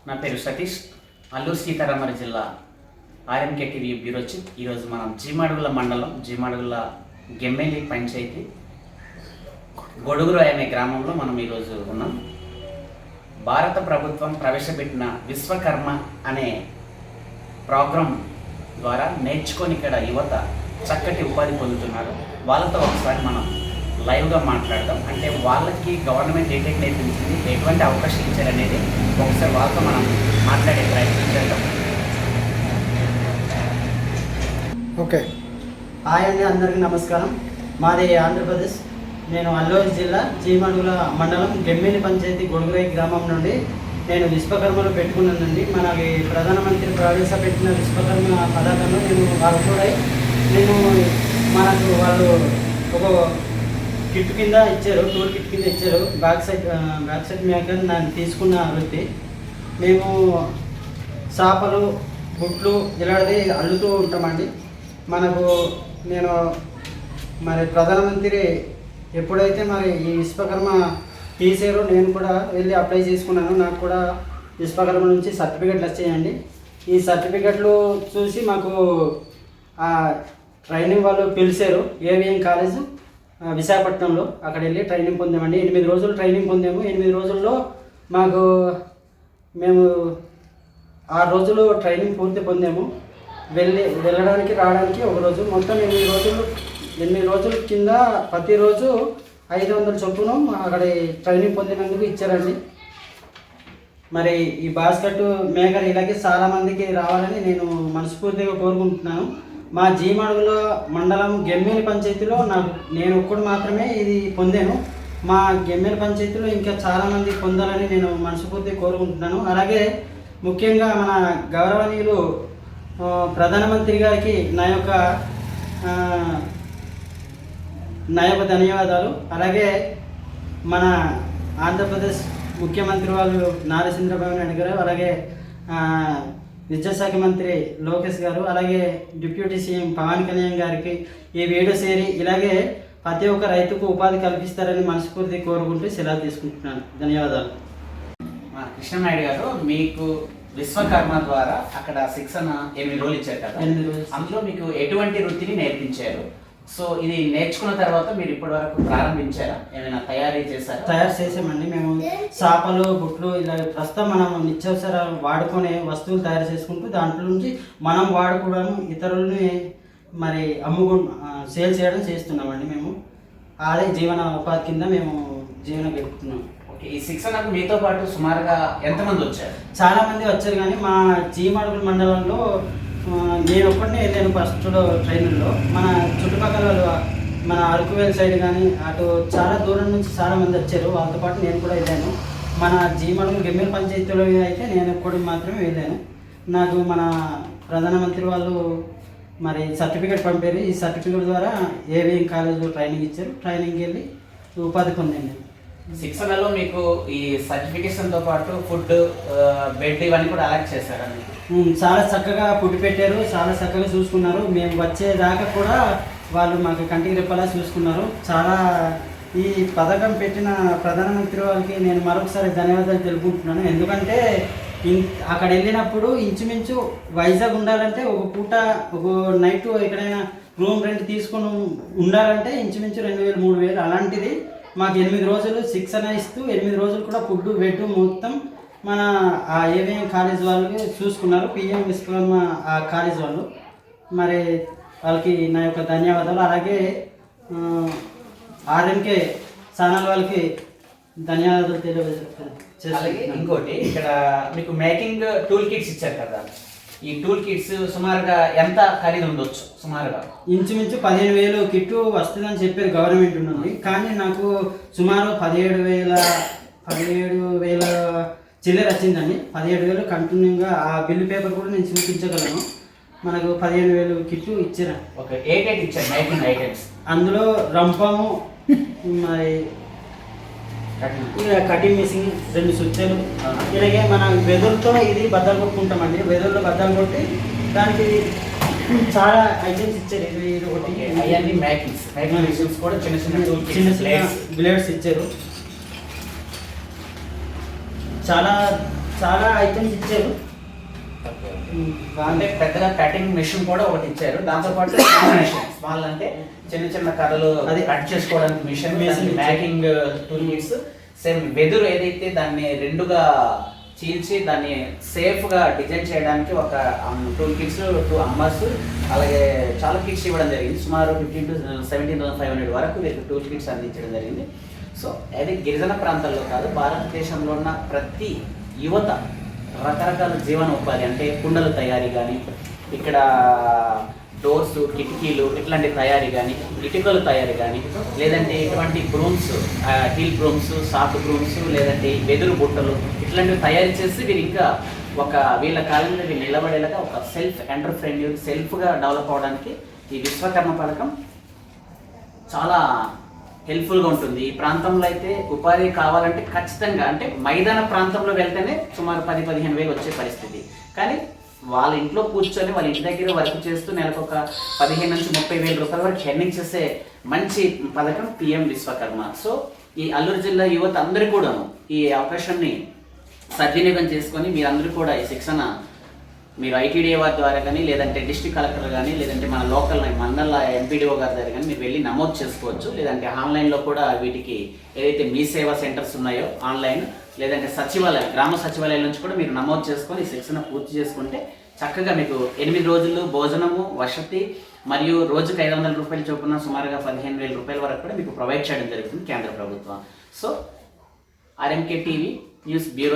నా పేరు సతీష్, అల్లూరు సీతారామరాజు జిల్లా ఆర్ఎంకే టీవీ బ్యూరో చీఫ్. ఈరోజు మనం జీమాడుగుల మండలం జీమాడుగుల గెమ్మెల్లి పంచాయతీ గొడుగురు అనే గ్రామంలో మనం ఈరోజు ఉన్నాం. భారత ప్రభుత్వం ప్రవేశపెట్టిన విశ్వకర్మ అనే ప్రోగ్రాం ద్వారా నేర్చుకొని ఇక్కడ యువత చక్కటి ఉపాధి పొందుతున్నారు. వాళ్ళతో ఒకసారి మనం లైవ్గా మాట్లాడదాం. అంటే వాళ్ళకి గవర్నమెంట్ ఏంటంటే నేర్పించింది, ఎటువంటి అవకాశం ఇచ్చారనేది ఒకసారి వాళ్ళతో మనం మాట్లాడే ప్రయత్నం చేద్దాం. ఓకే, హాయ్ అండి, అందరికీ నమస్కారం. మాది ఆంధ్రప్రదేశ్. నేను అల్లూరు జిల్లా జీమాడుగుల మండలం గెమ్మెల్లి పంచాయతీ గొడుగురై గ్రామం నుండి నేను విశ్వకర్మలు పెట్టుకున్నానండి. మనకి ప్రధానమంత్రి ప్రవేశపెట్టిన విశ్వకర్మ పథకంలో నేను అర్హుడై మనకు వాళ్ళు ఒక కిట్ కింద ఇచ్చారు, టూల్ కిట్ కింద ఇచ్చారు. బ్యాక్ సైడ్ మేకర్ నేను తీసుకున్న వృత్తి. మేము చేపలు బుట్లు ఇలాంటివి అల్లుతూ ఉంటామండి. నేను మరి ప్రధానమంత్రి ఎప్పుడైతే మరి ఈ విశ్వకర్మ తీసారో నేను కూడా వెళ్ళి అప్లై చేసుకున్నాను. నాకు కూడా విశ్వకర్మ నుంచి సర్టిఫికెట్లు వచ్చాయండి. ఈ సర్టిఫికెట్లు చూసి మాకు ట్రైనింగ్ వాళ్ళు పిలిచారు, ఏవిఎం కాలేజ్ విశాఖపట్నంలో. అక్కడ వెళ్ళి ట్రైనింగ్ పొందామండి. 8 రోజులు ట్రైనింగ్ పొందాము. 8 రోజుల్లో మేము 6 రోజులు ట్రైనింగ్ పూర్తి పొందాము. వెళ్ళడానికి రావడానికి ఒక రోజు, మొత్తం 8 రోజుల కింద ప్రతిరోజు 500 చొప్పున అక్కడ ట్రైనింగ్ పొందినందుకు ఇచ్చారండి. మరి ఈ బాస్కెట్ మేకర్ ఇలాగే చాలామందికి రావాలని నేను మనస్ఫూర్తిగా కోరుకుంటున్నాను. మా జీమాడుగుల మండలం గెమ్మెల్లి పంచాయతీలో నేను ఒక్కడు మాత్రమే ఇది పొందాను. మా గెమ్మెల్లి పంచాయతీలో ఇంకా చాలామంది పొందాలని నేను మనస్ఫూర్తిగా కోరుకుంటున్నాను. అలాగే ముఖ్యంగా మన గౌరవనీయులు ప్రధానమంత్రి గారికి నా యొక్క ధన్యవాదాలు. అలాగే మన ఆంధ్రప్రదేశ్ ముఖ్యమంత్రి వాళ్ళు నారా చంద్రబాబు నాయుడు గారు, అలాగే విద్యాశాఖ మంత్రి లోకేష్ గారు, అలాగే డిప్యూటీ సీఎం పవన్ కళ్యాణ్ గారికి ఈ వీడియో చేరి ఇలాగే ప్రతి ఒక్క రైతుకు ఉపాధి కల్పిస్తారని మనస్ఫూర్తి కోరుకుంటూ సెలవు తీసుకుంటున్నాను. ధన్యవాదాలు. కృష్ణనాయుడు గారు, మీకు విశ్వకర్మ ద్వారా అక్కడ శిక్షణ 8 రోజులు ఇచ్చారు కదా, అందులో మీకు ఎటువంటి వృత్తిని నేర్పించారు? సో ఇది నేర్చుకున్న తర్వాత మీరు ఇప్పటి వరకు ప్రారంభించారా? ఏమైనా తయారు చేసామండి. మేము చేపలు బుట్లు ఇలా ప్రస్తుతం మనం నిత్యావసరాలు వాడుకునే వస్తువులు తయారు చేసుకుంటూ దాంట్లో నుంచి మనం వాడుకోవడం, ఇతరులని మరి సేల్ చేయడం చేస్తున్నామండి. మేము అదే జీవన ఉపాధి కింద మేము జీవనం గడుపుతున్నాం. ఓకే, ఈ శిక్షణకు మీతో పాటు సుమారుగా ఎంతమంది వచ్చారు? చాలా మంది వచ్చారు, కానీ మా జీమాడుగుల మండలంలో నేను ఒక్కడినే వెళ్ళాను ఫస్ట్ ట్రైన్లో. మన చుట్టుపక్కల మన అరకువేల్ సైడ్ కానీ అటు చాలా దూరం నుంచి చాలా మంది వచ్చారు. వాళ్ళతో పాటు నేను కూడా వెళ్ళాను. మన జీమాడుగుల గెమ్మెల్లి పంచాయతీలో అయితే నేను ఒక్కడిని మాత్రమే వెళ్ళాను. నాకు మన ప్రధానమంత్రి వాళ్ళు మరి సర్టిఫికేట్ పంపారు. ఈ సర్టిఫికేట్ ద్వారా ఏవిఎం కాలేజ్లో ట్రైనింగ్ ఇచ్చారు. ట్రైనింగ్కి వెళ్ళి ఉపాధి పొందాను. శిక్షణలో మీకు ఈ సర్టిఫికేషన్తో పాటు ఫుడ్, బెడ్ ఇవన్నీ కూడా అలాగే చేశారా? చాలా చక్కగా ఫుడ్ పెట్టారు, చాలా చక్కగా చూసుకున్నారు. మేము వచ్చేదాకా కూడా వాళ్ళు మాకు కంటికి రెప్పలా చూసుకున్నారు. చాలా ఈ పథకం పెట్టిన ప్రధానమంత్రి వాళ్ళకి నేను మరొకసారి ధన్యవాదాలు తెలుపుకుంటున్నాను. ఎందుకంటే అక్కడ వెళ్ళినప్పుడు ఇంచుమించు వైజాగ్ ఉండాలంటే ఒక పూట ఒక నైట్ ఎక్కడైనా రూమ్ రెంట్ తీసుకొని ఉండాలంటే ఇంచుమించు 2000 3000. అలాంటిది మాకు 8 రోజులు శిక్షణ ఇస్తూ 8 రోజులు కూడా ఫుడ్ బెడ్ మొత్తం మన ఆ ఏవిఎం కాలేజ్ వాళ్ళకి చూసుకున్నారు. పిఎం విశ్వకర్మ ఆ కాలేజ్ వాళ్ళు. మరి వాళ్ళకి నా యొక్క ధన్యవాదాలు. అలాగే ఆర్ఎంకే ఛానల్ వాళ్ళకి ధన్యవాదాలు తెలియజేస్తాను. ఇంకోటి, ఇక్కడ మీకు మేకింగ్ టూల్ కిట్స్ ఇచ్చారు కదా, ఈ టూల్ కిట్స్ సుమారుగా ఎంత ఖరీదు ఉండొచ్చు? సుమారుగా ఇంచుమించు 15,000 కిట్టు వస్తుందని చెప్పారు గవర్నమెంట్ నుండి. కానీ నాకు సుమారు 17,000 చిల్లర వచ్చిందండి. 17,000 కంటిన్యూగా ఆ బిల్లు పేపర్ కూడా నేను చూపించగలను. మనకు 15,000 కిట్టు ఇచ్చారు. ఓకే, ఏంటంటే ఇచ్చారు మేకింగ్ ఐటమ్స్? అందులో రంపము, మరి కటింగ్ మిషన్, 2 స్విచ్లు, ఇలాగే మన వెదురుతో ఇది బద్దలు కొట్టుకుంటామండి. వెదురులో బద్దలు కొట్టి దానికి చాలా ఐటమ్స్ ఇచ్చారు. ఇది ఒకటి, అవన్నీ మేకింగ్స్ మిషన్స్ కూడా చిన్న చిన్న బ్లేడ్స్ ఇచ్చారు. చాలా చాలా ఐటమ్స్ ఇచ్చారు. అంటే పెద్దగా కటింగ్ మెషిన్ కూడా ఒకటి ఇచ్చారు. దాంతో పాటు స్మాల్ అంటే చిన్న చిన్న కర్రలు అది కట్ చేసుకోవడానికి మిషన్, ఇచ్చారు. మ్యాకింగ్ టూల్ కిట్స్, సేమ్ వెదురు ఏదైతే దాన్ని రెండుగా చీల్చి దాన్ని సేఫ్ గా డిజైన్ చేయడానికి ఒక టూల్ కిట్స్, 2 అమ్మర్స్, అలాగే చాలా కిట్స్ ఇవ్వడం జరిగింది. సుమారు 15,000 to 17,500 వరకు వీరికి టూల్ కిట్స్ అందించడం జరిగింది. సో అది గిరిజన ప్రాంతాల్లో కాదు, భారతదేశంలో ఉన్న ప్రతి యువత రకరకాల జీవన ఉపాధి అంటే కుండల తయారీ కానీ, ఇక్కడ డోర్స్, కిటికీలు ఇట్లాంటి తయారీ కానీ, ఇటుకలు తయారీ కానీ, లేదంటే ఇటువంటి brooms, heel brooms, soft brooms, లేదంటే వెదురు బుట్టలు ఇట్లాంటివి తయారు చేసి వీరు ఇంకా ఒక వీళ్ళ కాలం మీద వీళ్ళు నిలబడేలాగా ఒక సెల్ఫ్ ఎంటర్ప్రెన్యూర్, సెల్ఫ్గా డెవలప్ అవడానికి ఈ విశ్వకర్మ పథకం చాలా హెల్ప్ఫుల్గా ఉంటుంది. ఈ ప్రాంతంలో అయితే ఉపాధి కావాలంటే ఖచ్చితంగా అంటే మైదాన ప్రాంతంలో వెళ్తేనే సుమారు 10-15 వేలు వచ్చే పరిస్థితి. కానీ వాళ్ళ ఇంట్లో కూర్చొని వాళ్ళ ఇంటి దగ్గర వర్క్ చేస్తూ నెలకు ఒక 15 నుంచి 30 వేల రూపాయల వరకు ఎర్నింగ్ చేసే మంచి పథకం పిఎం విశ్వకర్మ. సో ఈ అల్లూరు జిల్లా యువత అందరూ కూడాను ఈ అవకాశాన్ని సద్వినియోగం చేసుకొని మీరందరూ కూడా ఈ శిక్షణ మీరు ఐటీడీఏ వారి ద్వారా కానీ, లేదంటే డిస్ట్రిక్ట్ కలెక్టర్ కానీ, లేదంటే మన లోకల్ మండల ఎంపీడీఓ గారి దగ్గర కానీ మీరు వెళ్ళి నమోదు చేసుకోవచ్చు. లేదంటే ఆన్లైన్లో కూడా వీటికి ఏదైతే మీ సేవా సెంటర్స్ ఉన్నాయో ఆన్లైన్, లేదంటే సచివాలయం, గ్రామ సచివాలయం నుంచి కూడా మీరు నమోదు చేసుకొని ఈ శిక్షణ పూర్తి చేసుకుంటే చక్కగా మీకు 8 రోజులు భోజనము, వసతి మరియు రోజుకు 500 రూపాయల చొప్పున సుమారుగా 15,000 రూపాయల వరకు కూడా మీకు ప్రొవైడ్ చేయడం జరుగుతుంది కేంద్ర ప్రభుత్వం. So RMK TV news bureau